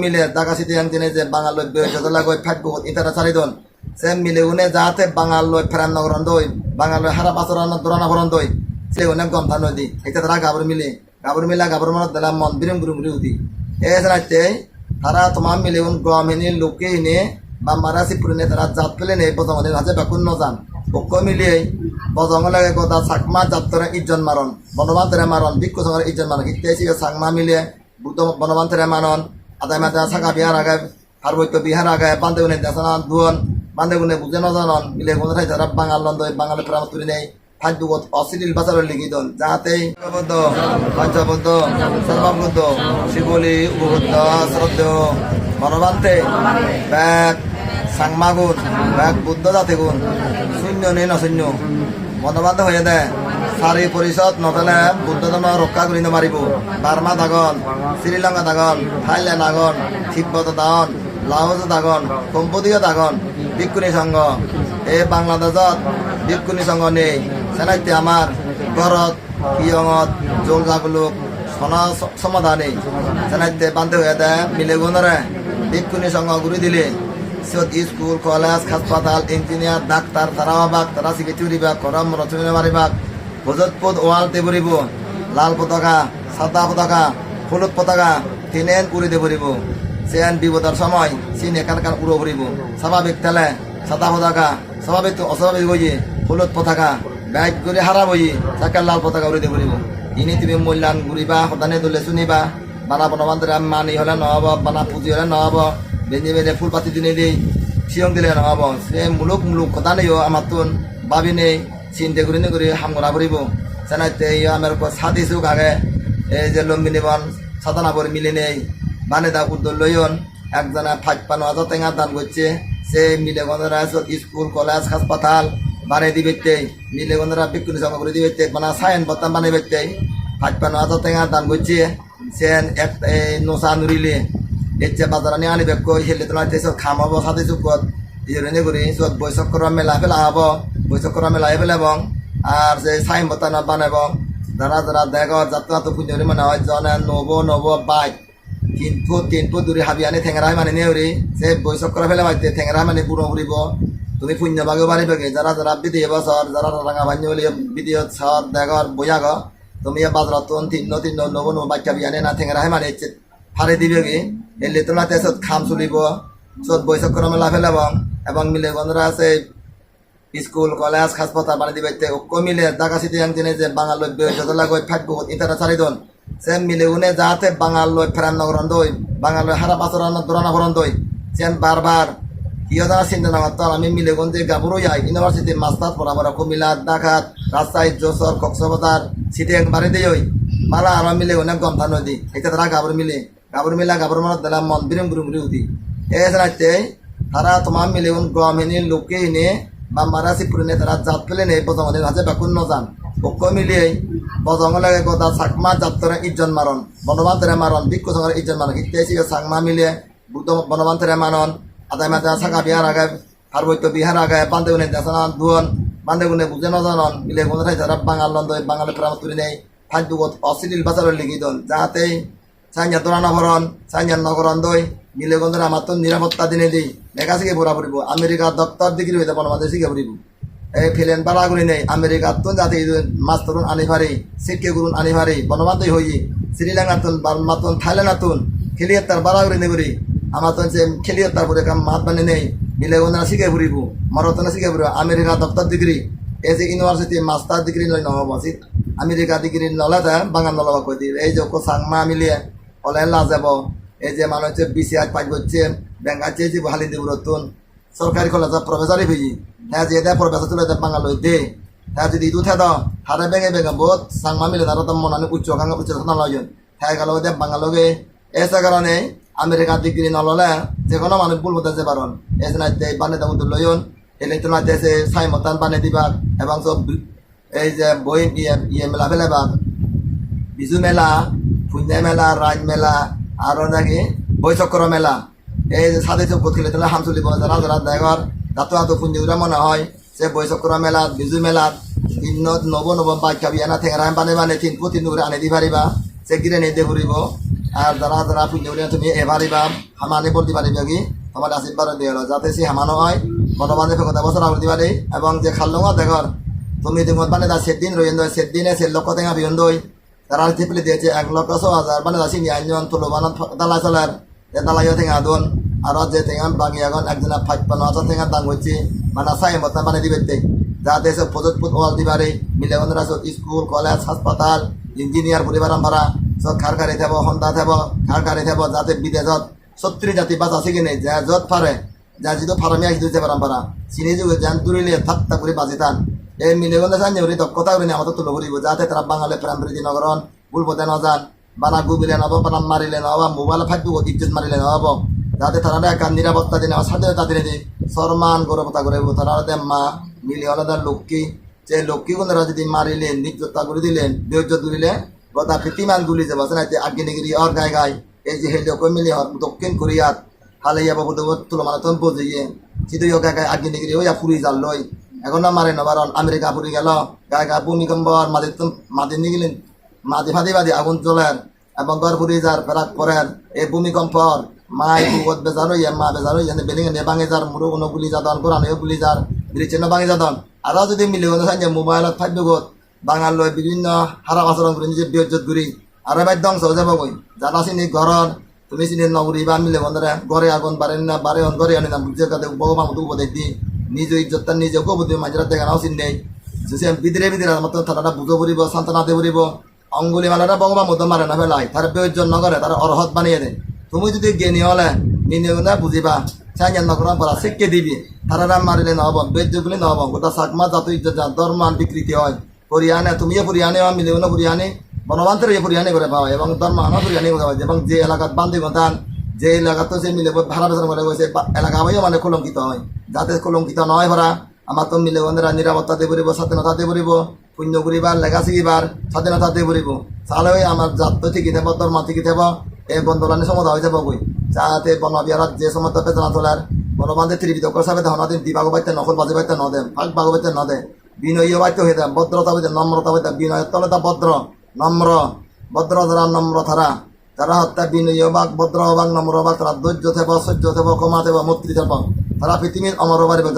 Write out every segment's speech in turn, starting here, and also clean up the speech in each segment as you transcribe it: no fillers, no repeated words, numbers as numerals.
মিলে ঢাকা সিটি আনতিনে যে বাঙাল যতলা গই ফাটবো ইতারা চারিদন সে মিলে উনে যাতে বাঙাল ফেরান নগরন দই বাঙাল হারা পাচরান দরানা ভরন দই সে অনেক গন্থা নদী এটা তারা গাবর মিলা গাবর মনত দিলাম মন বিরম গুরুম গুরি এ রাতে তারা তোমার মিলে উন গমিনী লোকে ইনে বা মারাসি পুরনে তারা জাত পেলে নেই বজমানের হাজে বাকুন নজান মিলে বজঙ্গলে কথা চাকমা জাতরে ইজ্জন মারণ বনবান্তরে মারণ ভিক্ষু সঙ্গে ইজ্জন মারণ ইত্যাদি চাকমা মিলে বুদ্ধ বনবান্তরে মারণ আদায় মাতে সাকা বিহার আগে পার্বত্য বিহার আগে বান্ধে গুনে দেশনা দুয়ন বান্ধে গুনে বুঝে নজানন মিলে গুনে থাই যারা বাঙাল লন্দয় বাঙালি প্রাম তুলি নেই খাদ্যগত অশ্লীল ভাষার লিখিত যাহাতেই পঞ্চবদ্ধ সর্ববদ্ধ শিবলি উপবদ্ধ শ্রদ্ধ বনবান্তে ব্যাগ সাংমাগুণ ব্যাগ বুদ্ধ জাতি গুণ শূন্য নেই নশূন্য বনবান্ধ হয়ে দেয় সারি পরিষদ নতলে বুদ্ধ ধর্ম রক্ষা করি মারিব বার্মা দাগন শ্রীলঙ্কা দাগন থাইল্যান্ড দাগন তিব্বত দাগন লাওস দাগন কম্বোডিয়া দাগন ভিক্ষুণী সংঘ এই বাংলাদেশত ভিক্ষুণী সংঘ নেই সেনাইতে আমার ঘরত কিয়ঙত জোল জাগলুক সনা সমাধানে সেনাইতে বান্ধে হয়ে দেয় মিলে গুণরে ভিক্ষুণী সংঘ ঘুরি দিলে স্কুল কলেজ হাসপাতাল ইঞ্জিনিয়ার ডাক্তার তারা অবাক তারা চিকিৎসা বিভাগ করম রচনা মারিবাগ ভোজতপদ ওয়াল দেবরিব লাল পতাকা সাদা পতাকা হলুদ পতাকা তিনেন উড়িতে পড়িব সেন বিপদের সময় সিন এখানকার উড়ো ভরিব স্বাভাবিক তেলে সাদা পতাকা স্বাভাবিক অস্বাভাবিক বই হলুদ পতাকা ব্যাগ করে হারা বই তাকে লাল পতাকা উড়িতে পড়িব ইনি তুমি মূল্যায়ন ঘুরিবা সদানে তুলে শুনিবা বানা বনবান্তরে মানি হলে নহব বানা পুঁজি হলে নহব বেঁধে বেঁধে ফুল পাতি দিনে দিই সিয়ং দিলে নহব সে মুলুক কথা নেইও আমার তুন ভাবি নেই চিন্তা করে হামগরা ফুরিব সেনাইতে আমার সাদি চুক আগে এই যে লম্বিনী বন সাধনা করে মিলে নেই বানে দা উদ্যোগ লইন একজনে ৫৫,০০০ টাকা দান করছে সে মিলে গন্ধরা স্কুল কলেজ হাসপাতাল বানিয়ে দিবে মিলে গন্ধরা বিক্ষুণী সংঘ করে দিবে মানে সাইন বর্তমান বানিয়ে বেতে ৫৫,০০০ টাকা দান করছে সেন এক নোসা নুরিলে এর বাজার নিয়ে আনিবে কই হেলে তোমার খামাব সাদি চুকত ইয়ে করি বৈশক্র মেলা ফেলা হব বৈশক্র মেলা ফেলে এবং আর যে সাইন বর্তমান বানাব যারা যারা দেখ যাত্রা তো পুজো মানে হয় জনে নব বাইক ৩ ফুট দূরে হাবি আনি ঠেঙেরা মানে নেওরি সে বৈশক্র ফেলে মাইতে ঠেঙেরা মানে বুড়ো ফুরিব তুমি পুণ্য বাগে বাড়ি বেগে যারা যারা বিধি বছর যারা রাঙা ভাঙি বলি বিধি সর দেগর বইয়াগ তুমি বাজার তিন নব বাচ্চা বিয়ানে না ঠেঙেরা মানে ফারে দিবে কি এলে তোমার তেসত খাম চলিব সব বৈশক্র মেলা ফেলে এবং মিলে বন্ধুরা আছে স্কুল কলেজ হাসপাতাল বানিয়ে দিবে মিলে ঢাকা সিটি আনতিনে যে বাঙাল যতলা গই ফাটবো ইতারা চারিদন সে মিলে উনে যাতে বাঙাল ফেরান নগরন দই বাঙাল হারা পাচরান দরানা ভরন দই সেন বারবার কিয় জানা চিন্তা না করতাম আমি মিলে গঞ্জে গাবরো যাই university master পড়াবার Comilla Dhaka Rajshahi Jessore Cox's Bazar city বাড়ি দিয়ে মালা আর মিলে অনেক গন্থা নদী এটা তারা গাবর মিলা গাবর মনত দিলাম মন বিরম গুরুম গুরি উঠি এ রাতে তারা তোমার মিলে উন গমিনী লোকে ইনে বা মারাসি পুরনে তারা জাত পেলে নেই বজমানের হাজে বাকুন নজান মিলে বজঙ্গলে কথা চাকমা জাতরে ইজ্জন মারণ বনবান্তরে মারণ ভিক্ষু সঙ্গে ইজ্জন মারণ ইত্যাদি চাকমা মিলে বুদ্ধ বনবান্তরে মারণ আদায় মাতে সাকা বিহার আগে পার্বত্য বিহার আগে বান্ধে গুনে দেশনা দুয়ন বান্ধে গুনে বুঝে নজানন মিলে গুনে থাই যারা বাঙাল লন্দয় বাঙালি প্রাম তুলি নেই খাদ্যগত অশ্লীল ভাষার লিখিত যাহাতেই সাইঞ্জা দোরানা ভরণ সাইঞ্জার নগরন দই মিলে গন্ধরে আমার তো নিরাপত্তা দিনে দিই লেখা শিখে ভরা পড়িব আমেরিকার ডক্টর ডিগ্রি হইতে বনবান্ধে শিখে পড়িব এই ফিলেন বাড়াগুলি নেই আমেরিকার তো জাতি মাস্তরুন আনি পারি শিক্ষে গুরুন আনি পারি বনবান্ধই হই শ্রীলঙ্কা তুন বার্মা তুন থাইল্যান্ড তুন খেলিয়ে তার বাড়াগুলি নেবরি আমার তো খেলিয়ে তারপরে মাত বানি নেই মিলে গন্ধরা শিখে ফুরিব মরতনে শিখে ফুরিব আমেরিকা ডক্টর ডিগ্রি এই যে ইউনিভার্সিটি মাস্টার ডিগ্রি লই নহব আমেরিকা ডিগ্রি নলে বাগান নলবা কই দিই এই যে চাংমা মিলিয়ে অনলাইন লাজ যাব এই যে মানুষ বিসিআই পাই করছে ব্যাঙ্গাচ্ছে যে হালি দিব রতুন সরকারি কলেজত প্রফেসরই ভেজি হ্যাঁ যে দেয় প্রফেসর তুলে বাঙাল দে হ্যাঁ যদি ইদু থাক হারে বেঙে বহুত চাংমা মিলে তারা তো মনে উচ্চাকাঙ্ক্ষা উচ্চ নলয়জন হ্যাঁ গেল দে বাঙালকে এসে কারণে আমেরিকা ডিগ্রি নললে যে কোনো মানুষ ভুল হতে পারেন এসে নাইতে বানিয়ে দেবো লইন এলে তো নাইতে এসে সাই মতান বানিয়ে দিবা এবং সব এই যে বই ইয়ে মেলা ফেলেবা বিজু মেলা পুণ্যা মেলা রাজ মেলা আরো নাকি বৈচক্র মেলা এই যে সাদে চোখ খেলে তাহলে হাম চলিব যারা যারা দেগর দাঁতো পুঞ্জিগুলা মনে হয় সে বৈচক্র মেলা বিজু মেলা নব বাচ্চা বিয়ানা ঠেঙরা বানে 3 ফুট 3 করে আনি দি পারিবা সে গিরে নিতে ফুরিব আর যারা যারা পুণ্য করিয়া তুমি এবারিবা হামানি বলতে পারিবা কি তোমার আশীর্বাদ দিয়ে হলো যাতে সে হামানো হয় বনবান্ধে ফেকতা বছর করতে পারি এবং যে খাল্লুঙা দেখর তুমি তোমার মানে তার সেদিন রইন দই সেদিনে সে লক্ষ টেঙা বিয়ন দই তারা টিপলে দিয়েছে 1,06,000 মানে দাসি নিয়ে আইন তুলো বানান দালা চলার দালাইও টেঙা দন আর যে টেঙা বাগি এখন একজনা 55,000 টেঙা দাম হচ্ছে মানে সাই মতো মানে দিবে যাতে সে প্রযুক্তি ওয়াল দিবারে মিলে বন্ধুরা স্কুল কলেজ হাসপাতাল ইঞ্জিনিয়ার পরিবার ভাড়া সব খারকারি থাকব হন্তা থাকব খারকারি থাকব যাতে বিদেশত 70 জাতি বাস আছে কিনে যা যত পারে যা যিটো ফার্মে আসি দিতে পারাম পারা চিনি যুগে যান তুলিলে থাপ্তা করে বাজিতান এই মিলে বন্ধু সান নেউরি দক্ষতা করে আমাদের তুলো করিব যাতে তারা বাঙালি প্রাণ প্রীতি নগরণ ভুলপথে নজান বানা গুবিলে নব বানা মারিলে নব মোবাইল ফাইব ইজ্জত মারিলে নব যাতে তারা একটা নিরাপত্তা দিনে স্বাধীনতা দিনে দি সম্মান গৌরবতা করে তারা মা মিলি আলাদা লক্ষ্মী যে লক্ষ্মী বন্ধুরা যদি মারিলেন নির্যতা করে দিলেন বেউজ্জত করিলে গোটা পৃথিমান গুলি যাব না আগ্নেয়গিরি অর গায় গায় এই যে হেলিও মিলি দক্ষিণ কোরিয়াত হালাইয়া বাবু তুলো মানে তন বুঝিয়ে সিধু গায় গায় আগ্নেয়গিরি ওই ফুরি জাল লই এখন না মারে নবার আমেরিকা ফুরি গেল গায় গা ভূমিকম্পর মাদি নিয়ে গেলেন মাদি ফাদি বাদি আগুন জ্বলেন এবং ঘর ফুরি যার ফেরাক করেন এই ভূমিকম্পর মাই বুগত বেজার হইয়া মা বেজার হইয়া বেলিং নে ভাঙে যার মুরু কোনো গুলি যাদন কোরআনেও গুলি যার ব্রিচেন ভাঙে যাদন আরও যদি মিলে যে মোবাইলত ফাইভ গত বাঙাল লয় বিভিন্ন হারাপ আচরণ করে নিজে বিয়জ্জত ঘুরি আর এবার ধ্বংস হয়ে যাব বই যারা চিনি ঘর তুমি চিনি নগরী বা মিলে বন্ধুরা ঘরে আগুন বাড়েন না বাড়ে ঘরে আনি না বুঝে কাতে ভগবান মতো উপদেশ দি নিজ ইজ্জতটা নিজে কবুদ্ধি মাঝরা দেখা নাও চিন নেই বিদিরে বিদিরে মতো তারা বুঝো পড়িব সান্ত্বনা দিয়ে পড়িব অঙ্গুলি মালারা ভগবান মতো মারে না ফেলাই তারা প্রয়োজন নগরে তারা অরহত বানিয়ে দেয় তুমি যদি জ্ঞানী হলে নিনে না বুঝিবা চাইন নকরার পরা শিখকে দিবি তারা মারিলে নহব বেজ্জগুলি নহব গোটা চাকমা জাত ইজ্জত ধর্মান বিকৃতি হয় পরিয়ানে তুমিও পরিয়ানে মিলেও না পরিয়ানে বনবান্তের পরিয়ানে করে পাওয়া এবং ধর্মানো পরিয়ানে করে পাওয়া এবং যে এলাকাত বান্ধি গতান যে এলাকাত সে মিলে ভাড়া বেচার করে গেছে এলাকা হয়েও মানে কলঙ্কিত হয় যাতে কলঙ্কিত নয় ভরা আমার তো মিলে বন্ধুরা নিরাপত্তা দিয়ে পড়িব স্বাধীনতা দিয়ে পড়িব পুণ্য করিবার লেখা শিখিবার স্বাধীনতা দিয়ে পড়িব তাহলে আমার জাত ঠিকই থাকব ধর্ম ঠিকই থাকব এই বন্দোলনের সমতা হয়ে যাব বই যাতে বনবিহারত যে সমস্ত বেতনা তোলার বনবান্ধে ত্রিবিধ সাবে হনাদিন দিবাগ বাইতে নকল বাজি বাইতে নদে ফাঁক বাগ বাইতে নদে বিনয়ী বাইতে হয়ে দেয় ভদ্রতা হইতে নম্রতা হইতে বিনয়ের তলে তা ভদ্র নম্র ভদ্র যারা নম্র তারা যারা হত্যা বিনয়ী বাক ভদ্র বাক নম্র বাক তারা ধৈর্য থেব সহ্য থেব ক্ষমা থেব মৈত্রী থেব তারা পৃথিবীর অমর বাড়িবে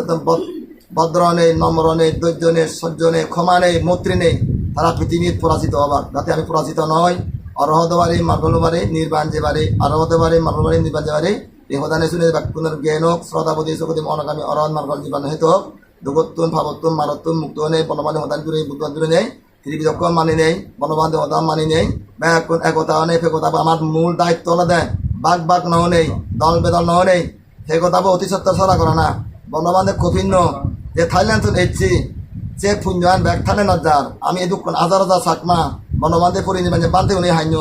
ভদ্র নেই নম্র নেই ধৈর্য নেই সহ্য নেই ক্ষমা নেই মৈত্রী নেই তারা পৃথিবীর পরাজিত হবার যাতে আমি পরাজিত নয় অরহত বাড়ি মার্গল বাড়ি নির্বাণ যে বাড়ি অরহত বাড়ি মার্গল বাড়ি নির্বাণ যে বাড়ি এই হদানে শুনে বাক্যুনের জ্ঞান হোক শ্রদ্ধাবতী সকতি মনকামী অরহত মার্গল জীবন হেতু হোক দুগত্তুন ভাবত্তুন মারত্তুন মুক্ত নেই বনবান্ধে হদান জুড়ে বুদ্ধ জুড়ে নেই ত্রিবিধক্ষ মানি নেই বনবান্ধে হদান মানি নেই ব্যাকুন একতা নেই ফেকতা আমার মূল দায়িত্ব হলো দেয় বাঘ বাঘ নহ নেই দল বেদল নহ নেই ফেকতা অতি সত্তর সরা করে না বনবান্ধে কঠিন যে থাইল্যান্ড এসছি যে পুঞ্জান ব্যাগ থানে নজার আমি এদুক্ষণ হাজার হাজার চাকমা বনবান্ধে পরি নিবেন যে বান্ধে উনি হাইন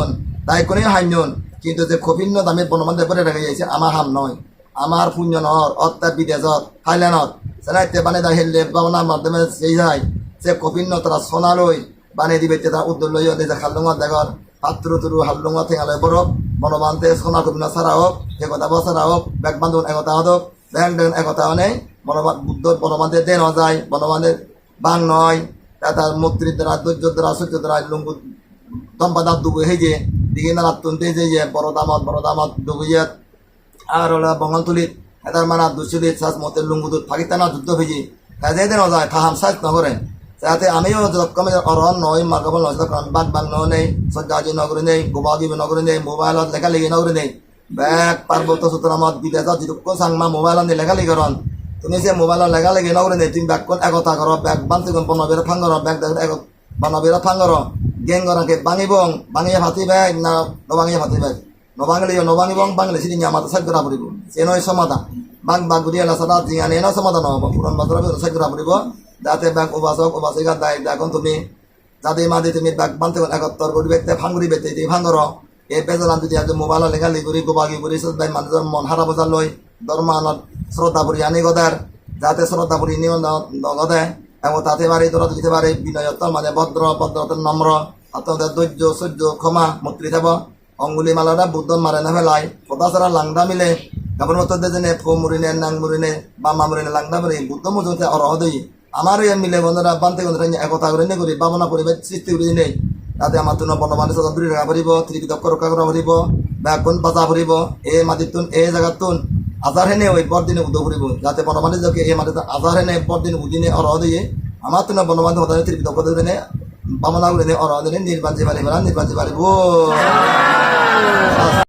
তাই কোনে হাইন কিন্তু যে কঠিন দামে বনবান্ধে পরে রেখে যাইছে আমার হাম নয় আমার পুণ্য নহর অর্থাৎ বিদেশত থাইল্যান্ডত সেনাইতে বানে দা হেললে বাবনার মাধ্যমে সেই যায় সে কঠিন তারা সোনালই বানিয়ে দিবে তারা উদ্যোগ লই যে খালডুঙা দেখর পাত্র তুরু হালডুঙা ঠেঙালয় বরফ বনবান্ধে সোনা কঠিন ছাড়া হোক একতা বছরা হোক ব্যাগ বান্ধব একতা হোক ব্যাগ দেন একতা নেই বনবান্ধ বুদ্ধ বনবান্ধে দেন যায় বনবান্ধে বাং নয় তার মৈত্রীর দ্বারা ধৈর্য দ্বারা সহ্য দ্বারা লুঙ্গু দম্পাদা ডুবে হেজে দিকে না তুলতে যে বড় দামত ডুবিয়ে আর ওরা বঙ্গলতুলিত এটার মানে দুচুলিত শ্বাস মতের লুঙ্গু দুধ পাকিস্তান যুদ্ধ ভেজি কাজে দেন যায় থাহাম সাজ নগরে যাতে আমিও যতক্ষণ অরহন নয় মার্গবল নয় বাঘ বাঘ নয় নেই সজ্জাজি নগরে নেই গোবাগি নগরে নেই মোবাইলত লেখালেখি নগরে নেই ব্যাগ পার্বত্য সুতরামত বিদেশত যিটো চাংমা মোবাইলত লেখালেখি করন তুমি যে মোবাইলত লেখালেখি নগরে নেই তুমি ব্যাগখন একতা করো ব্যাগ বান্ধি বনবিরা ফাঙ্গর ব্যাগ বনবিরা ফাঙ্গর গেং গরাকে ভাঙিবং ভাঙিয়ে ফাটি ব্যাগ না নভাঙিয়ে ফাটি ব্যাগ নভাঙিলেও নভাঙিবং ভাঙিলে সেদিন আমাদের সাইড করা পড়িব সে নয় সমাধান বাঘ বাঘ ঘুরিয়ে সাদা জিঙা নিয়ে সমাধান হব পুরন বাজার সাইড করা পড়িব যাতে ব্যাগ উপাসক উপাসিকার দায় এখন তুমি যাতে মাঝে তুমি ব্যাগ বান্ধে একত্তর করি ব্যক্তি ফাঙ্গুরি ব্যক্তি তুমি ফাঙ্গর এই বেজালাম যদি আজ মোবাইল লেখালি করি গোবাগি করি ভাই মানুষের মন হারা বোঝার লই ধর্মানত শ্রদ্ধা করি আনি গদার যাতে শ্রদ্ধা করি নিয়ম নগদে এবং তাতে বাড়ি তোরা দিতে পারে বিনয়ত্ব মানে ভদ্র ভদ্রতার নম্র আত্মদের ধৈর্য সহ্য ক্ষমা মৈত্রী থাকব অঙ্গুলি মালারা বুদ্ধ মারে না ফেলাই কথা ছাড়া লাংদা মিলে গাবর মতো দেজনে ফো মুরিনে নাং মুরিনে বামা মুরিনে লাংদা মুরি বুদ্ধ মজুতে অরহ দই আমার মিলে বন্ধুরা বান্তে বন্ধুরা একতা করে করি ভাবনা পরিবেশ সৃষ্টি করে নেই তাতে আমার জন্য বনবান্ধে দূরে রাখা পারিব ত্রিবিধক্ষ রক্ষা করা পারিব ব্যাকুণ বাজা ফুরিব এই মাটিতুন এই জায়গাতুন আজার হেনে ওই বরদিনে উদো ফুরিব যাতে বনমালী যাকে এই মাটিতে আজার হেনে বরদিন উদিনে অর দিয়ে আমার তুন বনমালী হতানে ত্রিপিত করে দেনে বামনা করে অর দিনে নির্বাচী পারিব